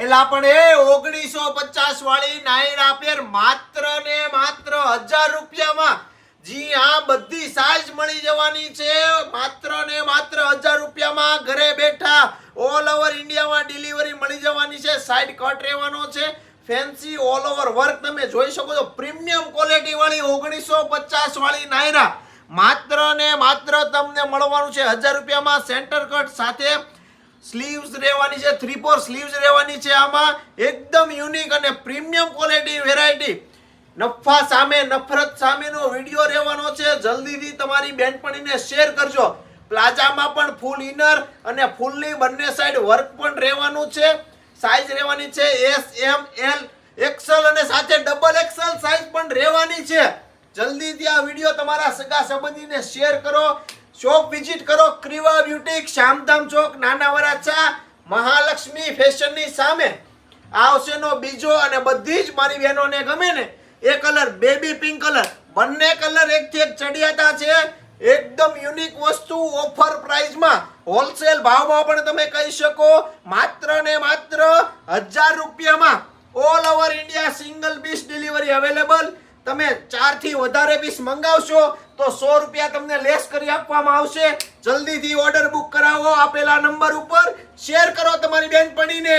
એલા પણ એ 1950 વાળી નાયરા પેર માત્ર ને માત્ર 1000 રૂપિયામાં. જી હા, બધી સાઈઝ મળી જવાની છે માત્ર ને માત્ર 1000 રૂપિયામાં. ઘરે બેઠા ઓલ ઓવર ઇન્ડિયામાં ડિલિવરી મળી જવાની છે. સાઈડ કટ રહેવાનો છે. ફેન્સી ઓલ ઓવર વર્ક તમે જોઈ શકો છો. પ્રીમિયમ ક્વોલિટી વાળી 1950 વાળી નાયરા માત્ર ને માત્ર તમને મળવાનું છે 1000 રૂપિયામાં. સેન્ટર કટ સાથે સ્લીવ્સ રહેવાની છે, 3/4 સ્લીવ્સ રહેવાની છે. આમાં એકદમ યુનિક અને પ્રીમિયમ ક્વોલિટી વેરાયટી. નફા સામે નફરત સામેનો વિડિયો રહેવાનો છે. જલ્દીથી તમારી બેનપણીને શેર કરજો. પ્લાઝામાં પણ ફૂલ ઇનર અને ફૂલની બંને સાઈડ વર્ક પણ રહેવાનું છે. સાઈઝ રહેવાની છે S M L XL અને સાથે ડબલ XL સાઈઝ પણ રહેવાની છે. જલ્દીથી આ વિડિયો તમારા સગા સંબંધીને શેર કરો. શોપ વિઝિટ કરો. ક્રીવા બ્યુટીક, શ્યામધામ ચોક, નાના વરાછા, મહાલક્ષ્મી ફેશનની સામે. આવશે નો બીજો અને બધી જ મારી બહેનોને ગમે ને એ કલર બેબી પિંક કલર. બંને કલર એકથી એક ચડિયાતા છે. એકદમ યુનિક વસ્તુ ઓફર પ્રાઇસમાં હોલસેલ ભાવમાં પણ તમે કહી શકો. માત્ર ને માત્ર 1000 રૂપિયામાં all over India single piece delivery available. તમે 4 થી વધારે પીસ મંગાવશો તો 100 રૂપિયા તમને લેસ કરી આપવામાં આવશે. જલ્દીથી ઓર્ડર બુક કરાવો. આપેલા નંબર ઉપર શેર કરો તમારી બેનપણીને.